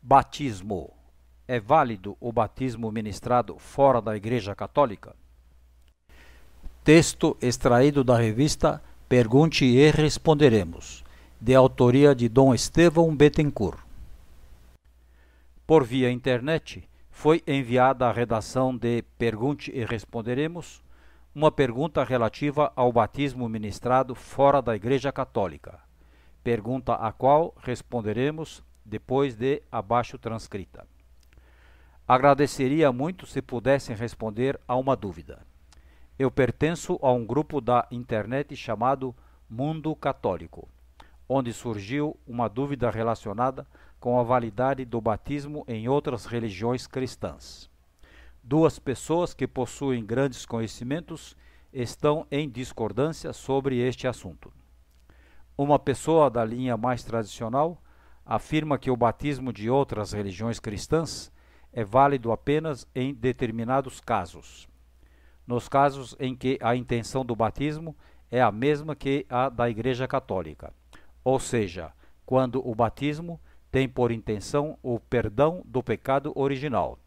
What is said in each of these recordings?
Batismo. É válido o batismo ministrado fora da Igreja Católica? Texto extraído da revista Pergunte e Responderemos, de autoria de Dom Estevão Bettencourt. Por via internet, foi enviada à redação de Pergunte e Responderemos uma pergunta relativa ao batismo ministrado fora da Igreja Católica, pergunta a qual responderemos depois de abaixo transcrita. Agradeceria muito se pudessem responder a uma dúvida. Eu pertenço a um grupo da internet chamado Mundo Católico, onde surgiu uma dúvida relacionada com a validade do batismo em outras religiões cristãs. Duas pessoas que possuem grandes conhecimentos estão em discordância sobre este assunto. Uma pessoa da linha mais tradicional afirma que o batismo de outras religiões cristãs é válido apenas em determinados casos. Nos casos em que a intenção do batismo é a mesma que a da Igreja Católica, ou seja, quando o batismo tem por intenção o perdão do pecado original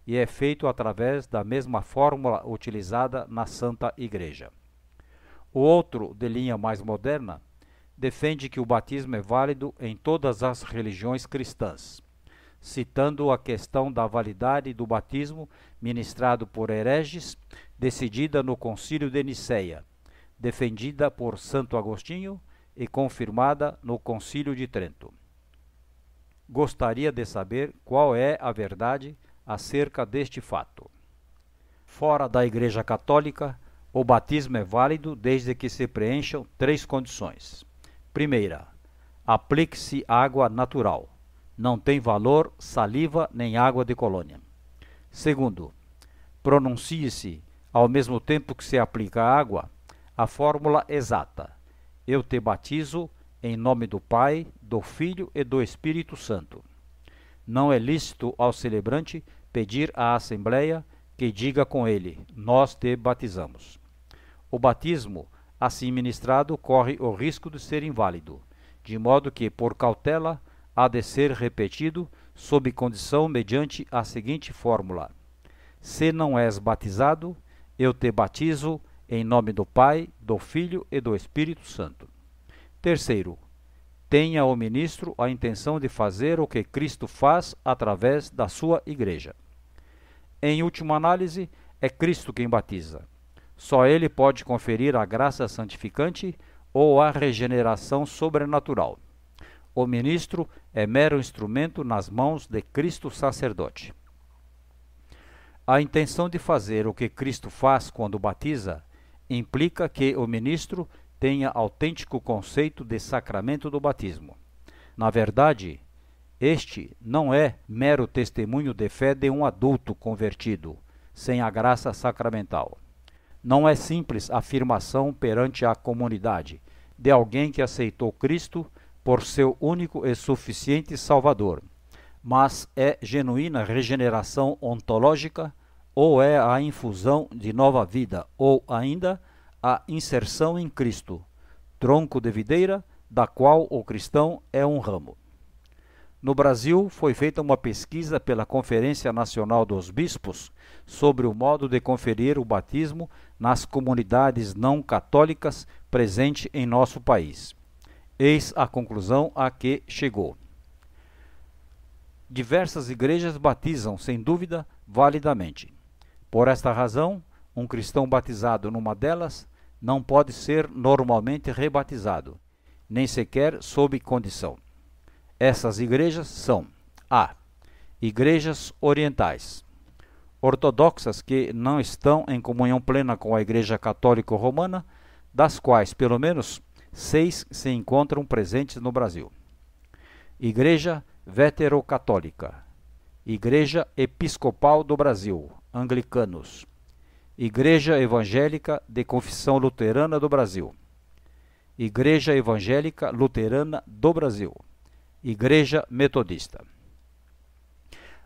e é feito através da mesma fórmula utilizada na Santa Igreja. O outro, de linha mais moderna, defende que o batismo é válido em todas as religiões cristãs, citando a questão da validade do batismo ministrado por hereges, decidida no Concílio de Nicéia, defendida por Santo Agostinho e confirmada no Concílio de Trento. Gostaria de saber qual é a verdade acerca deste fato. Fora da Igreja Católica, o batismo é válido desde que se preencham 3 condições. Primeira, aplique-se água natural. Não tem valor saliva nem água de colônia. Segundo, pronuncie-se, ao mesmo tempo que se aplica a água, a fórmula exata. Eu te batizo em nome do Pai, do Filho e do Espírito Santo. Não é lícito ao celebrante pedir à Assembleia que diga com ele, nós te batizamos. O batismo, assim ministrado, corre o risco de ser inválido, de modo que, por cautela, há de ser repetido sob condição mediante a seguinte fórmula: se não és batizado, eu te batizo em nome do Pai, do Filho e do Espírito Santo. Terceiro, tenha o ministro a intenção de fazer o que Cristo faz através da sua Igreja. Em última análise, é Cristo quem batiza. Só Ele pode conferir a graça santificante ou a regeneração sobrenatural. O ministro é mero instrumento nas mãos de Cristo sacerdote. A intenção de fazer o que Cristo faz quando batiza implica que o ministro tenha autêntico conceito de sacramento do batismo. Na verdade, este não é mero testemunho de fé de um adulto convertido, sem a graça sacramental. Não é simples afirmação perante a comunidade de alguém que aceitou Cristo por seu único e suficiente Salvador, mas é genuína regeneração ontológica, ou é a infusão de nova vida, ou ainda a inserção em Cristo, tronco de videira, da qual o cristão é um ramo. No Brasil, foi feita uma pesquisa pela Conferência Nacional dos Bispos sobre o modo de conferir o batismo nas comunidades não católicas presentes em nosso país. Eis a conclusão a que chegou. Diversas igrejas batizam, sem dúvida, validamente. Por esta razão, um cristão batizado numa delas não pode ser normalmente rebatizado, nem sequer sob condição. Essas igrejas são: a. Igrejas orientais, ortodoxas que não estão em comunhão plena com a Igreja Católica Romana, das quais pelo menos 6 se encontram presentes no Brasil. Igreja Veterocatólica, Igreja Episcopal do Brasil, Anglicanos, Igreja Evangélica de Confissão Luterana do Brasil, Igreja Evangélica Luterana do Brasil, Igreja Metodista.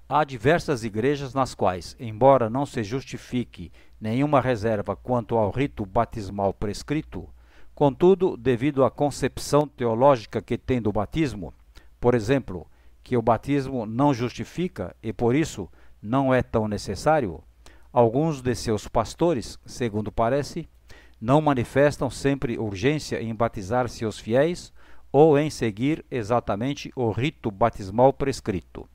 Há diversas igrejas nas quais, embora não se justifique nenhuma reserva quanto ao rito batismal prescrito, contudo, devido à concepção teológica que tem do batismo, por exemplo, que o batismo não justifica e por isso não é tão necessário, alguns de seus pastores, segundo parece, não manifestam sempre urgência em batizar seus fiéis ou em seguir exatamente o rito batismal prescrito.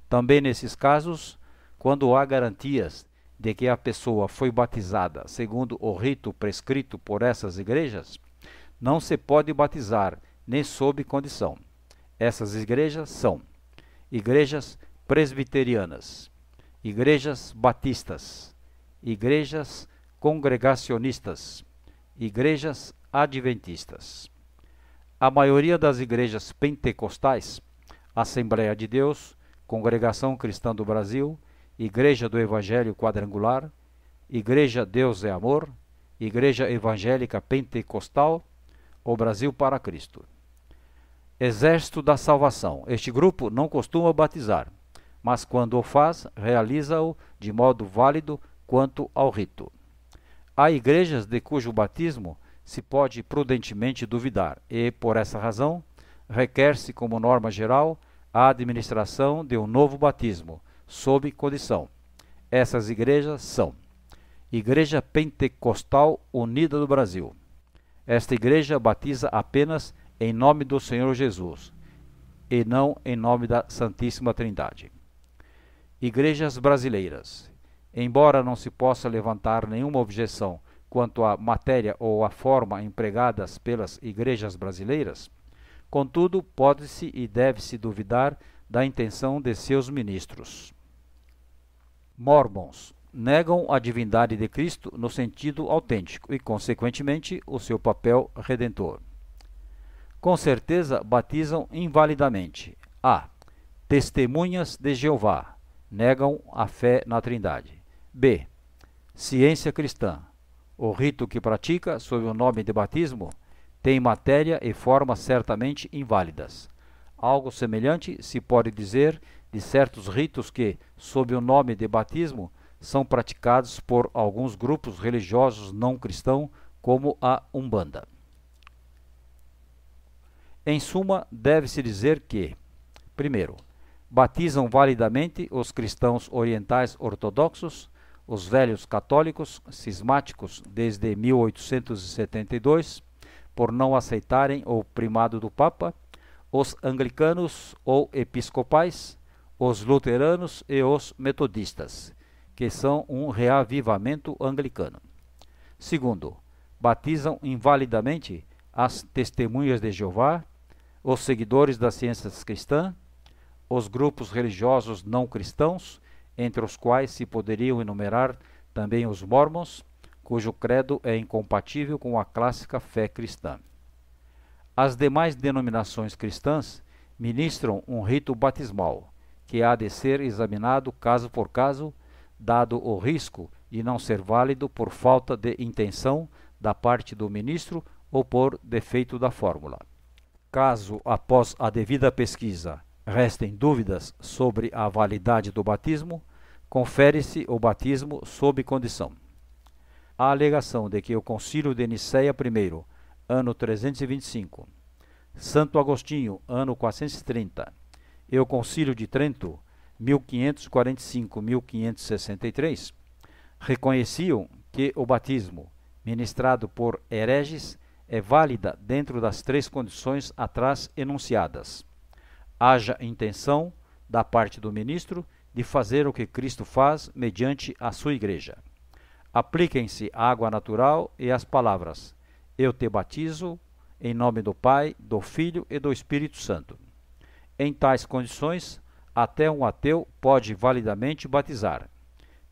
Também nesses casos, quando há garantias de que a pessoa foi batizada segundo o rito prescrito por essas igrejas, não se pode batizar nem sob condição. Essas igrejas são igrejas presbiterianas, igrejas batistas, igrejas congregacionistas, igrejas adventistas. A maioria das igrejas pentecostais, Assembleia de Deus, Congregação Cristã do Brasil, Igreja do Evangelho Quadrangular, Igreja Deus é Amor, Igreja Evangélica Pentecostal, O Brasil para Cristo. Exército da Salvação. Este grupo não costuma batizar, mas quando o faz, realiza-o de modo válido quanto ao rito. Há igrejas de cujo batismo se pode prudentemente duvidar e, por essa razão, requer-se como norma geral a administração de um novo batismo, sob condição. Essas igrejas são: Igreja Pentecostal Unida do Brasil. Esta igreja batiza apenas em nome do Senhor Jesus e não em nome da Santíssima Trindade. Igrejas brasileiras. Embora não se possa levantar nenhuma objeção quanto à matéria ou à forma empregadas pelas igrejas brasileiras, contudo, pode-se e deve-se duvidar da intenção de seus ministros. Mormons negam a divindade de Cristo no sentido autêntico e, consequentemente, o seu papel redentor. Com certeza batizam invalidamente. A. Testemunhas de Jeová. Negam a fé na Trindade. B. Ciência cristã. O rito que pratica, sob o nome de batismo, tem matéria e forma certamente inválidas. Algo semelhante se pode dizer de certos ritos que, sob o nome de batismo, são praticados por alguns grupos religiosos não cristãos, como a Umbanda. Em suma, deve-se dizer que, primeiro, batizam validamente os cristãos orientais ortodoxos, os velhos católicos cismáticos desde 1872, por não aceitarem o primado do Papa, os anglicanos ou episcopais, os luteranos e os metodistas, que são um reavivamento anglicano. Segundo, batizam invalidamente as testemunhas de Jeová, os seguidores das ciências cristãs, os grupos religiosos não cristãos, entre os quais se poderiam enumerar também os mormons, cujo credo é incompatível com a clássica fé cristã. As demais denominações cristãs ministram um rito batismal, que há de ser examinado caso por caso, dado o risco de não ser válido por falta de intenção da parte do ministro ou por defeito da fórmula. Caso, após a devida pesquisa, restem dúvidas sobre a validade do batismo, confere-se o batismo sob condição. A alegação de que o Concílio de Nicéia I, ano 325, Santo Agostinho, ano 430, e o Concílio de Trento, 1545-1563, reconheciam que o batismo, ministrado por hereges, é válida dentro das três condições atrás enunciadas. Haja intenção, da parte do ministro, de fazer o que Cristo faz mediante a sua igreja. Apliquem-se a água natural e as palavras: eu te batizo, em nome do Pai, do Filho e do Espírito Santo. Em tais condições, até um ateu pode validamente batizar.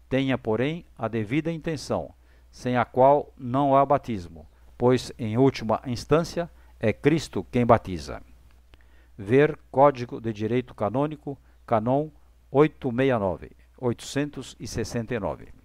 Tenha, porém, a devida intenção, sem a qual não há batismo, pois, em última instância, é Cristo quem batiza. Ver Código de Direito Canônico, Canon 869, 869.